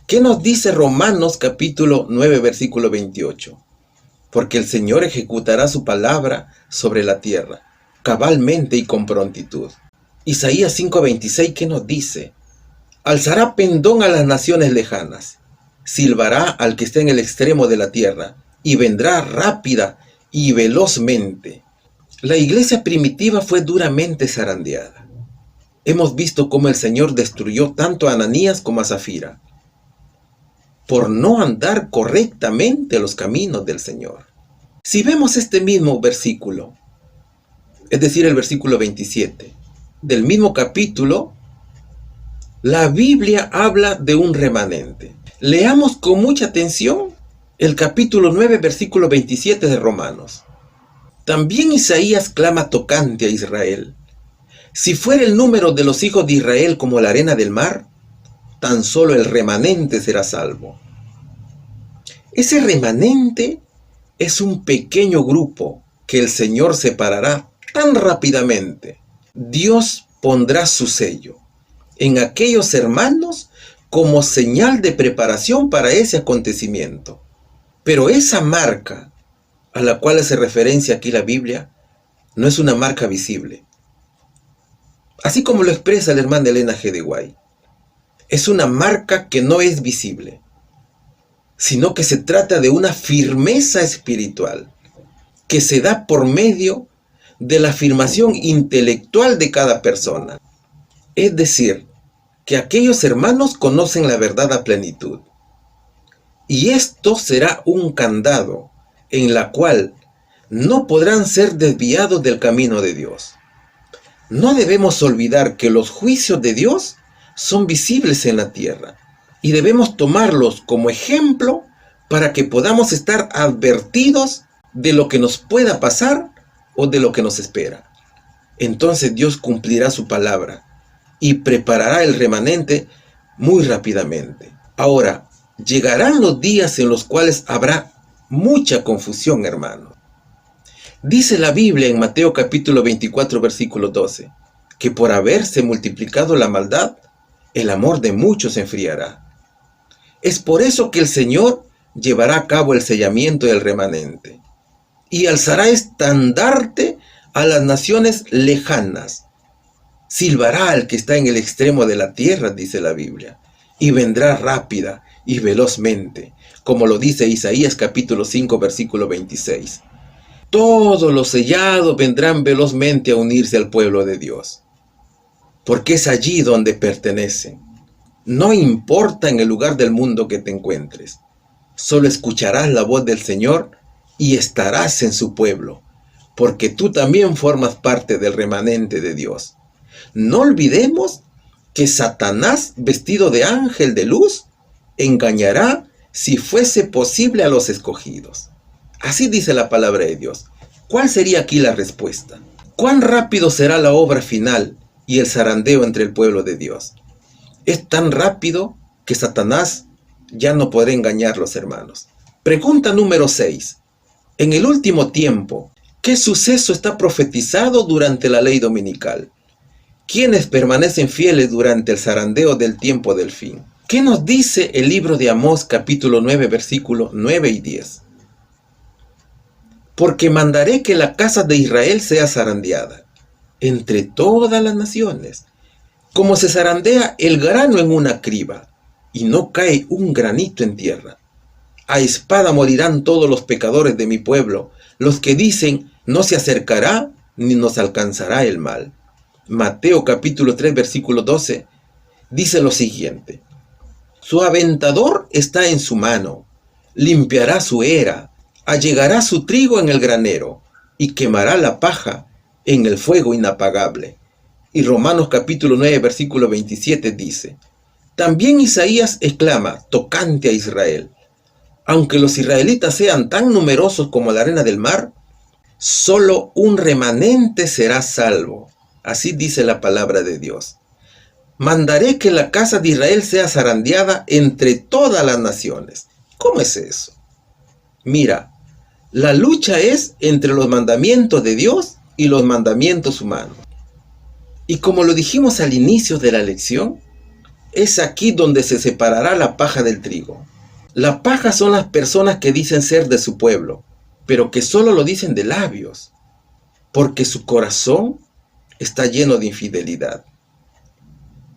¿Qué nos dice Romanos capítulo 9, versículo 28? Porque el Señor ejecutará su palabra sobre la tierra, cabalmente y con prontitud. Isaías 5:26, ¿qué nos dice? Alzará pendón a las naciones lejanas, silbará al que esté en el extremo de la tierra, y vendrá rápida y velozmente. La iglesia primitiva fue duramente zarandeada. Hemos visto cómo el Señor destruyó tanto a Ananías como a Safira, por no andar correctamente los caminos del Señor. Si vemos este mismo versículo, es decir, el versículo 27, del mismo capítulo, la Biblia habla de un remanente. Leamos con mucha atención el capítulo 9, versículo 27 de Romanos. También Isaías clama tocante a Israel. Si fuera el número de los hijos de Israel como la arena del mar, tan solo el remanente será salvo. Ese remanente es un pequeño grupo que el Señor separará tan rápidamente. Dios pondrá su sello en aquellos hermanos como señal de preparación para ese acontecimiento. Pero esa marca a la cual hace referencia aquí la Biblia no es una marca visible. Así como lo expresa la hermana Elena G. de White, es una marca que no es visible, sino que se trata de una firmeza espiritual que se da por medio de la afirmación intelectual de cada persona. Es decir, que aquellos hermanos conocen la verdad a plenitud. Y esto será un candado en la cual no podrán ser desviados del camino de Dios. No debemos olvidar que los juicios de Dios son visibles en la tierra y debemos tomarlos como ejemplo para que podamos estar advertidos de lo que nos pueda pasar o de lo que nos espera. Entonces Dios cumplirá su palabra y preparará el remanente muy rápidamente. Ahora, llegarán los días en los cuales habrá mucha confusión, hermano. Dice la Biblia en Mateo capítulo 24, versículo 12, que por haberse multiplicado la maldad, el amor de muchos se enfriará. Es por eso que el Señor llevará a cabo el sellamiento del remanente y alzará estandarte a las naciones lejanas. Silbará al que está en el extremo de la tierra, dice la Biblia, y vendrá rápida y velozmente, como lo dice Isaías capítulo 5, versículo 26. Todos los sellados vendrán velozmente a unirse al pueblo de Dios, porque es allí donde pertenecen. No importa en el lugar del mundo que te encuentres, solo escucharás la voz del Señor y estarás en su pueblo, porque tú también formas parte del remanente de Dios. No olvidemos que Satanás, vestido de ángel de luz, engañará si fuese posible a los escogidos. Así dice la palabra de Dios. ¿Cuál sería aquí la respuesta? ¿Cuán rápido será la obra final y el zarandeo entre el pueblo de Dios? Es tan rápido que Satanás ya no podrá engañar a los hermanos. Pregunta número 6. En el último tiempo, ¿Qué suceso está profetizado durante la ley dominical? ¿Quiénes permanecen fieles durante el zarandeo del tiempo del fin? ¿Qué nos dice el libro de Amós capítulo 9 versículos 9 y 10? Porque mandaré que la casa de Israel sea zarandeada entre todas las naciones, como se zarandea el grano en una criba, y no cae un granito en tierra. A espada morirán todos los pecadores de mi pueblo, los que dicen, no se acercará ni nos alcanzará el mal. Mateo capítulo 3 versículo 12 dice lo siguiente: su aventador está en su mano, limpiará su era, allegará su trigo en el granero y quemará la paja en el fuego inapagable. Y Romanos capítulo 9 versículo 27 dice: también Isaías exclama tocante a Israel: aunque los israelitas sean tan numerosos como la arena del mar, solo un remanente será salvo. Así dice la palabra de Dios. Mandaré que la casa de Israel sea zarandeada entre todas las naciones. ¿Cómo es eso? Mira, la lucha es entre los mandamientos de Dios y los mandamientos humanos. Y como lo dijimos al inicio de la lección, es aquí donde se separará la paja del trigo. La paja son las personas que dicen ser de su pueblo, pero que solo lo dicen de labios, porque su corazón está lleno de infidelidad.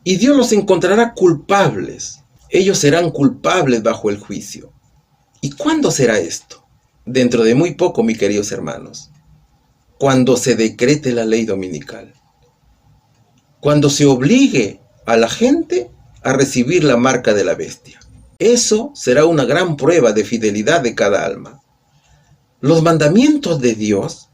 Y Dios los encontrará culpables. Ellos serán culpables bajo el juicio. ¿Y cuándo será esto? Dentro de muy poco, mis queridos hermanos. Cuando se decrete la ley dominical. Cuando se obligue a la gente a recibir la marca de la bestia. Eso será una gran prueba de fidelidad de cada alma. Los mandamientos de Dios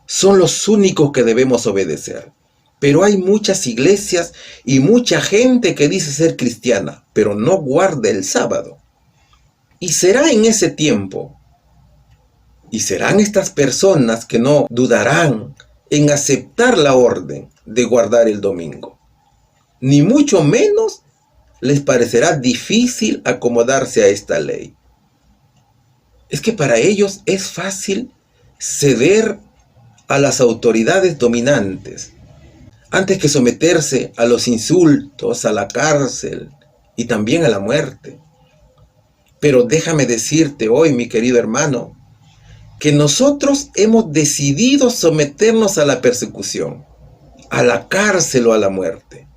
son los únicos que debemos obedecer. Pero hay muchas iglesias y mucha gente que dice ser cristiana, pero no guarda el sábado. Y será en ese tiempo, y serán estas personas que no dudarán en aceptar la orden de guardar el domingo. Ni mucho menos les parecerá difícil acomodarse a esta ley. Es que para ellos es fácil ceder a las autoridades dominantes, antes que someterse a los insultos, a la cárcel y también a la muerte. Pero déjame decirte hoy, mi querido hermano, que nosotros hemos decidido someternos a la persecución, a la cárcel o a la muerte,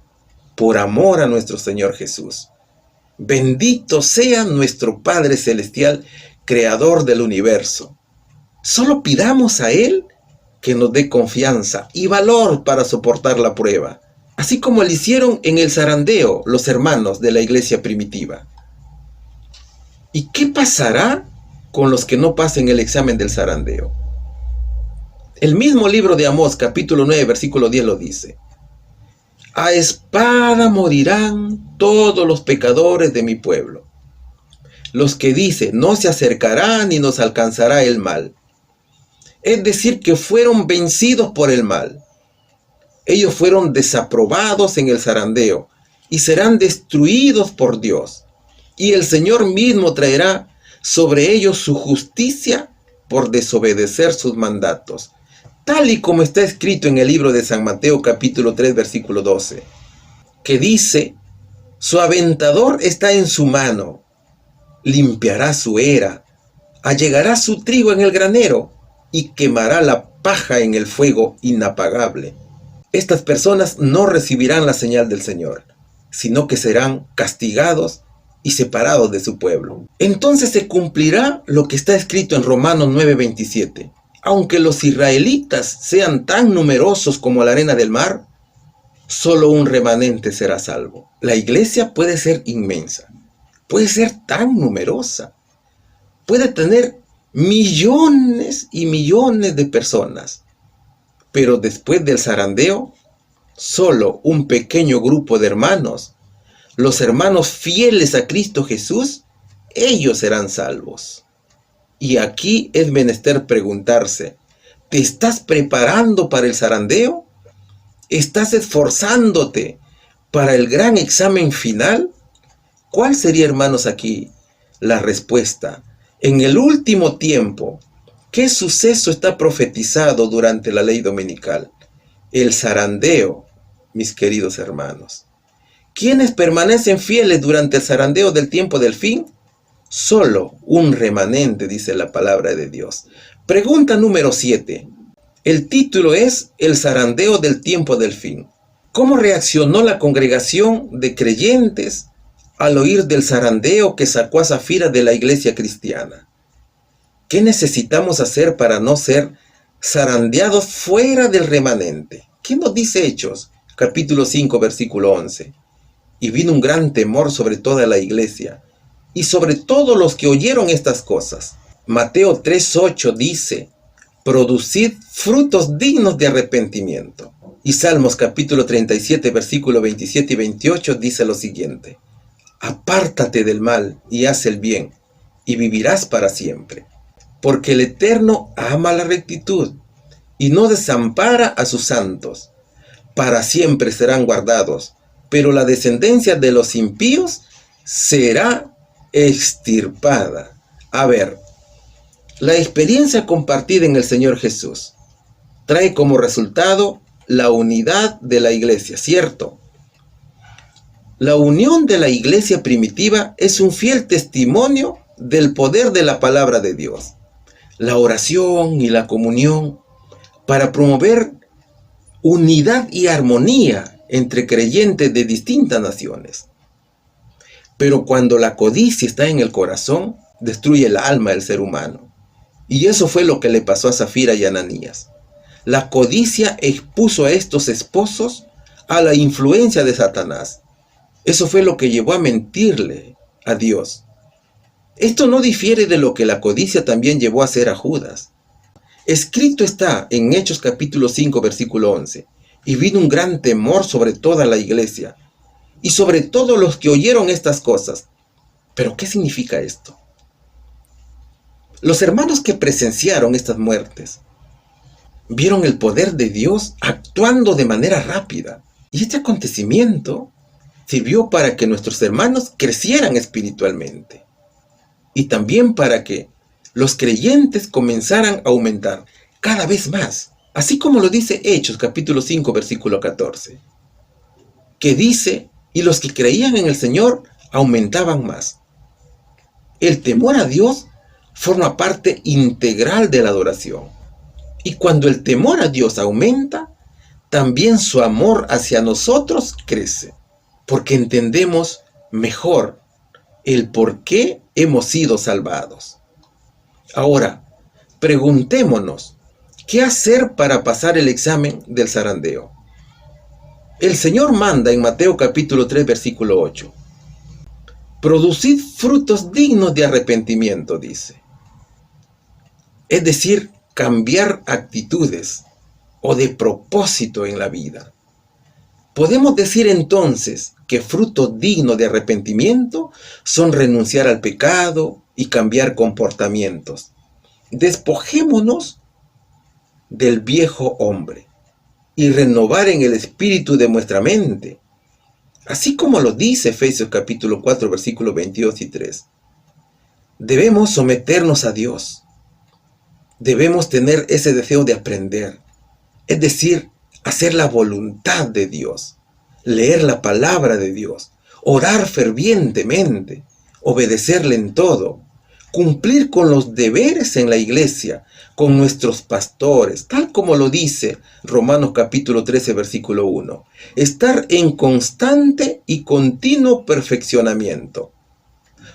por amor a nuestro Señor Jesús. Bendito sea nuestro Padre Celestial, Creador del universo. Solo pidamos a Él que nos dé confianza y valor para soportar la prueba, así como lo hicieron en el zarandeo los hermanos de la iglesia primitiva. ¿Y qué pasará con los que no pasen el examen del zarandeo? El mismo libro de Amós, capítulo 9, versículo 10 lo dice: a espada morirán todos los pecadores de mi pueblo, los que dicen no se acercará ni nos alcanzará el mal. Es decir, que fueron vencidos por el mal. Ellos fueron desaprobados en el zarandeo y serán destruidos por Dios. Y el Señor mismo traerá sobre ellos su justicia por desobedecer sus mandatos, tal y como está escrito en el libro de San Mateo capítulo 3 versículo 12, que dice: su aventador está en su mano, limpiará su era, allegará su trigo en el granero y quemará la paja en el fuego inapagable. Estas personas no recibirán la señal del Señor, sino que serán castigados y separados de su pueblo. Entonces se cumplirá lo que está escrito en Romanos 9:27. Aunque los israelitas sean tan numerosos como la arena del mar, solo un remanente será salvo. La iglesia puede ser inmensa, puede ser tan numerosa, puede tener millones y millones de personas, pero después del zarandeo, solo un pequeño grupo de hermanos, los hermanos fieles a Cristo Jesús, ellos serán salvos. Y aquí es menester preguntarse: ¿te estás preparando para el zarandeo? ¿Estás esforzándote para el gran examen final? ¿Cuál sería, hermanos, aquí la respuesta? En el último tiempo, ¿Qué suceso está profetizado durante la ley dominical? El zarandeo, mis queridos hermanos. ¿Quiénes permanecen fieles durante el zarandeo del tiempo del fin? Solo un remanente, dice la palabra de Dios. Pregunta número 7. El título es El zarandeo del tiempo del fin. ¿Cómo reaccionó la congregación de creyentes al oír del zarandeo que sacó a Safira de la iglesia cristiana? ¿Qué necesitamos hacer para no ser zarandeados fuera del remanente? ¿Qué nos dice Hechos? Capítulo 5, versículo 11. Y vino un gran temor sobre toda la iglesia y sobre todos los que oyeron estas cosas. Mateo 3:8 dice: producid frutos dignos de arrepentimiento. Y Salmos capítulo 37, versículo 27 y 28 dice lo siguiente: apártate del mal y haz el bien, y vivirás para siempre. Porque el Eterno ama la rectitud y no desampara a sus santos. Para siempre serán guardados, pero la descendencia de los impíos será extirpada. A ver, la experiencia compartida en el Señor Jesús trae como resultado la unidad de la iglesia, ¿cierto? La unión de la iglesia primitiva es un fiel testimonio del poder de la palabra de Dios. La oración y la comunión para promover unidad y armonía entre creyentes de distintas naciones. Pero cuando la codicia está en el corazón, destruye el alma del ser humano. Y eso fue lo que le pasó a Safira y a Ananías. La codicia expuso a estos esposos a la influencia de Satanás. Eso fue lo que llevó a mentirle a Dios. Esto no difiere de lo que la codicia también llevó a hacer a Judas. Escrito está en Hechos capítulo 5, versículo 11. Y vino un gran temor sobre toda la iglesia y sobre todos los que oyeron estas cosas. ¿Pero qué significa esto? Los hermanos que presenciaron estas muertes vieron el poder de Dios actuando de manera rápida. Y este acontecimiento sirvió para que nuestros hermanos crecieran espiritualmente. Y también para que los creyentes comenzaran a aumentar cada vez más. Así como lo dice Hechos capítulo 5 versículo 14. Que dice: y los que creían en el Señor aumentaban más. El temor a Dios forma parte integral de la adoración. Y cuando el temor a Dios aumenta, también su amor hacia nosotros crece. Porque entendemos mejor el por qué hemos sido salvados. Ahora, preguntémonos, ¿qué hacer para pasar el examen del zarandeo? El Señor manda en Mateo capítulo 3, versículo 8. Producid frutos dignos de arrepentimiento, dice. Es decir, cambiar actitudes o de propósito en la vida. Podemos decir entonces que frutos dignos de arrepentimiento son renunciar al pecado y cambiar comportamientos. Despojémonos del viejo hombre y renovar en el espíritu de nuestra mente. Así como lo dice Efesios capítulo 4, versículos 22 y 3. Debemos someternos a Dios. Debemos tener ese deseo de aprender. Es decir, hacer la voluntad de Dios. Leer la palabra de Dios. Orar fervientemente. Obedecerle en todo. Cumplir con los deberes en la iglesia, con nuestros pastores, tal como lo dice Romanos capítulo 13, versículo 1. Estar en constante y continuo perfeccionamiento.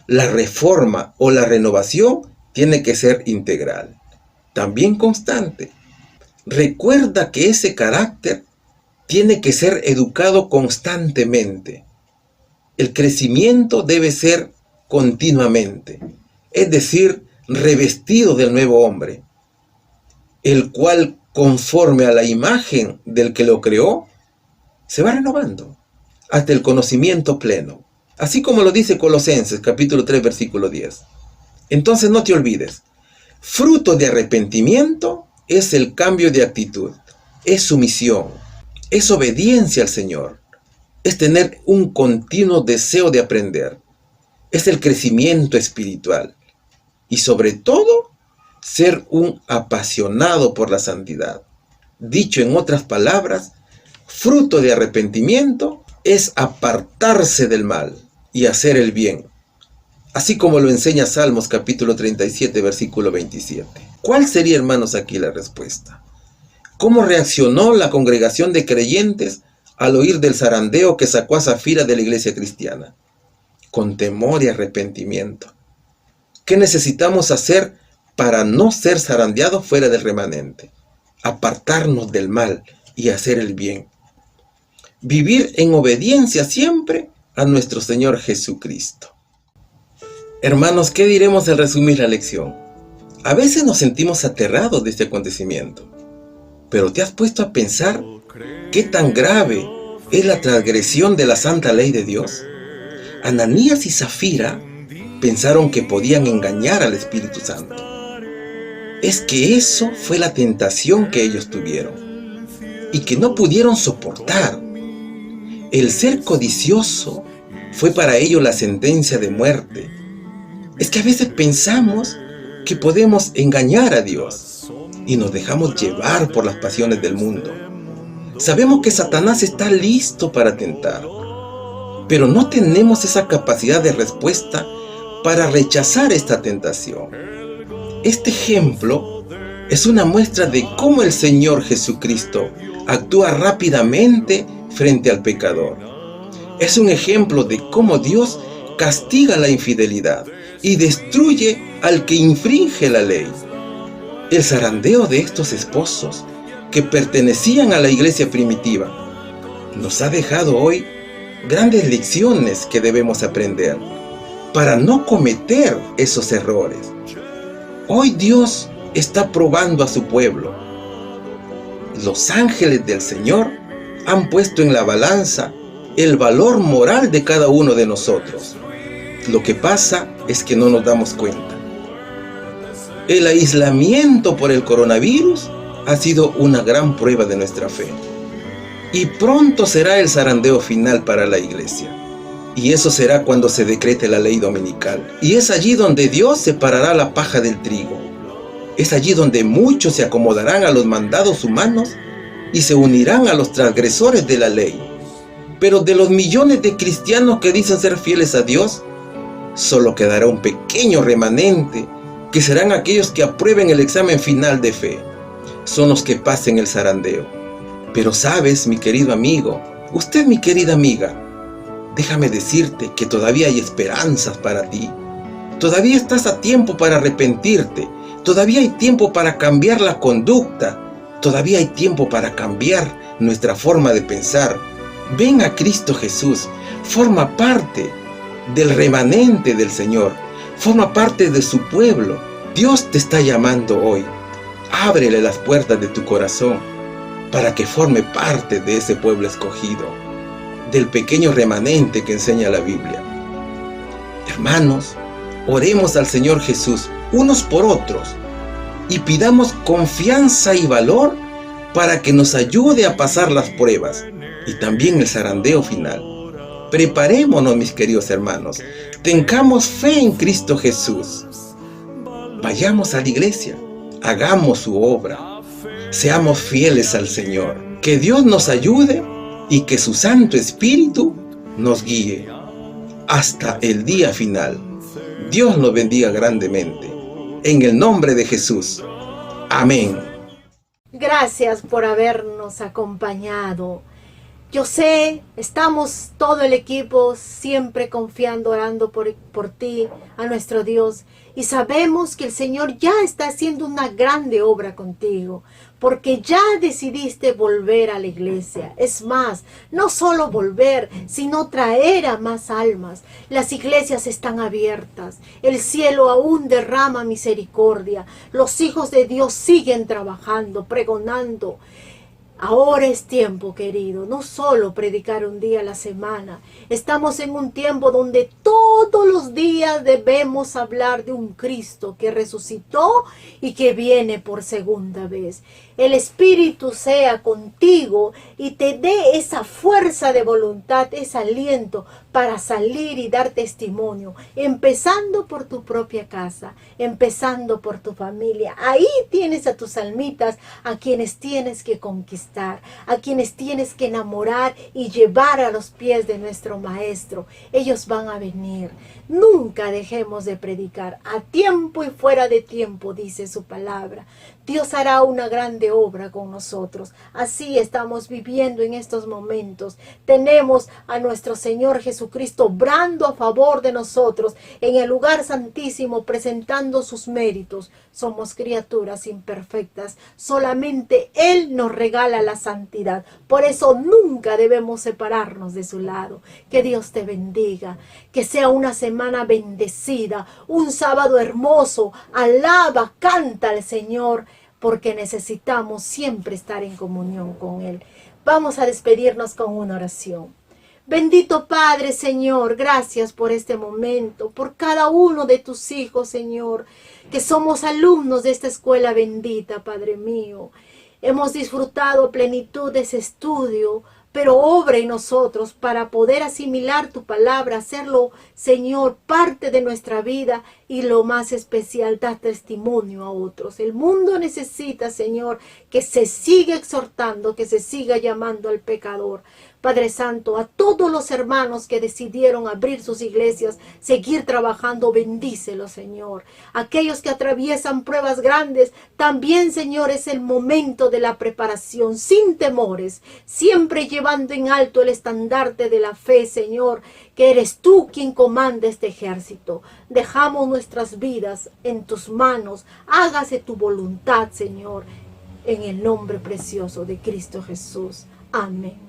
La reforma o la renovación tiene que ser integral, también constante. Recuerda que ese carácter tiene que ser educado constantemente. El crecimiento debe ser continuamente. Es decir, revestido del nuevo hombre, el cual, conforme a la imagen del que lo creó, se va renovando hasta el conocimiento pleno. Así como lo dice Colosenses, capítulo 3, versículo 10. Entonces no te olvides, fruto de arrepentimiento es el cambio de actitud, es sumisión, es obediencia al Señor, es tener un continuo deseo de aprender, es el crecimiento espiritual. Y sobre todo, ser un apasionado por la santidad. Dicho en otras palabras, fruto de arrepentimiento es apartarse del mal y hacer el bien, así como lo enseña Salmos capítulo 37, versículo 27. ¿Cuál sería, hermanos, aquí la respuesta? ¿Cómo reaccionó la congregación de creyentes al oír del zarandeo que sacó a Safira de la iglesia cristiana? Con temor y arrepentimiento. ¿Qué necesitamos hacer para no ser zarandeados fuera del remanente? Apartarnos del mal y hacer el bien. Vivir en obediencia siempre a nuestro Señor Jesucristo. Hermanos, ¿qué diremos al resumir la lección? A veces nos sentimos aterrados de este acontecimiento, pero ¿te has puesto a pensar qué tan grave es la transgresión de la santa ley de Dios? Ananías y Zafira pensaron que podían engañar al Espíritu Santo. Es que eso fue la tentación que ellos tuvieron y que no pudieron soportar. El ser codicioso fue para ellos la sentencia de muerte. Es que a veces pensamos que podemos engañar a Dios y nos dejamos llevar por las pasiones del mundo. Sabemos que Satanás está listo para tentar, pero no tenemos esa capacidad de respuesta para rechazar esta tentación. Este ejemplo es una muestra de cómo el Señor Jesucristo actúa rápidamente frente al pecador. Es un ejemplo de cómo Dios castiga la infidelidad y destruye al que infringe la ley. El zarandeo de estos esposos que pertenecían a la iglesia primitiva nos ha dejado hoy grandes lecciones que debemos aprender para no cometer esos errores. Hoy Dios está probando a su pueblo. Los ángeles del Señor han puesto en la balanza el valor moral de cada uno de nosotros. Lo que pasa es que no nos damos cuenta. El aislamiento por el coronavirus ha sido una gran prueba de nuestra fe. Y pronto será el zarandeo final para la iglesia. Y eso será cuando se decrete la ley dominical. Y es allí donde Dios separará la paja del trigo. Es allí donde muchos se acomodarán a los mandados humanos y se unirán a los transgresores de la ley. Pero de los millones de cristianos que dicen ser fieles a Dios, solo quedará un pequeño remanente, que serán aquellos que aprueben el examen final de fe. Son los que pasen el zarandeo. Pero sabes, mi querido amigo, usted, mi querida amiga, déjame decirte que todavía hay esperanzas para ti. Todavía estás a tiempo para arrepentirte. Todavía hay tiempo para cambiar la conducta. Todavía hay tiempo para cambiar nuestra forma de pensar. Ven a Cristo Jesús. Forma parte del remanente del Señor. Forma parte de su pueblo. Dios te está llamando hoy. Ábrele las puertas de tu corazón para que forme parte de ese pueblo escogido, del pequeño remanente que enseña la Biblia. Hermanos, oremos al Señor Jesús unos por otros y pidamos confianza y valor para que nos ayude a pasar las pruebas y también el zarandeo final. Preparémonos, mis queridos hermanos, tengamos fe en Cristo Jesús. Vayamos a la iglesia, hagamos su obra, seamos fieles al Señor. Que Dios nos ayude y que su Santo Espíritu nos guíe hasta el día final. Dios nos bendiga grandemente. En el nombre de Jesús. Amén. Gracias por habernos acompañado. Yo sé, estamos todo el equipo siempre confiando, orando por ti, a nuestro Dios. Y sabemos que el Señor ya está haciendo una grande obra contigo, porque ya decidiste volver a la iglesia. Es más, no solo volver, sino traer a más almas. Las iglesias están abiertas. El cielo aún derrama misericordia. Los hijos de Dios siguen trabajando, pregonando. Ahora es tiempo, querido, no solo predicar un día a la semana. Estamos en un tiempo donde todo todos los días debemos hablar de un Cristo que resucitó y que viene por segunda vez. El Espíritu sea contigo y te dé esa fuerza de voluntad, ese aliento para salir y dar testimonio, empezando por tu propia casa, empezando por tu familia. Ahí tienes a tus almitas, a quienes tienes que conquistar, a quienes tienes que enamorar y llevar a los pies de nuestro Maestro. Ellos van a venir. Nunca dejemos de predicar, a tiempo y fuera de tiempo, dice su palabra. Dios hará una grande obra con nosotros. Así estamos viviendo en estos momentos. Tenemos a nuestro Señor Jesucristo obrando a favor de nosotros en el lugar santísimo, presentando sus méritos. Somos criaturas imperfectas. Solamente Él nos regala la santidad. Por eso nunca debemos separarnos de su lado. Que Dios te bendiga. Que sea una semana bendecida. Un sábado hermoso. Alaba, canta al Señor, porque necesitamos siempre estar en comunión con Él. Vamos a despedirnos con una oración. Bendito Padre, Señor, gracias por este momento, por cada uno de tus hijos, Señor, que somos alumnos de esta escuela bendita, Padre mío. Hemos disfrutado a plenitud de ese estudio, pero obra en nosotros para poder asimilar tu palabra, hacerlo, Señor, parte de nuestra vida y lo más especial, dar testimonio a otros. El mundo necesita, Señor, que se siga exhortando, que se siga llamando al pecador. Padre Santo, a todos los hermanos que decidieron abrir sus iglesias, seguir trabajando, bendícelos, Señor. Aquellos que atraviesan pruebas grandes, también, Señor, es el momento de la preparación, sin temores, siempre llevando en alto el estandarte de la fe, Señor, que eres tú quien comanda este ejército. Dejamos nuestras vidas en tus manos, hágase tu voluntad, Señor, en el nombre precioso de Cristo Jesús. Amén.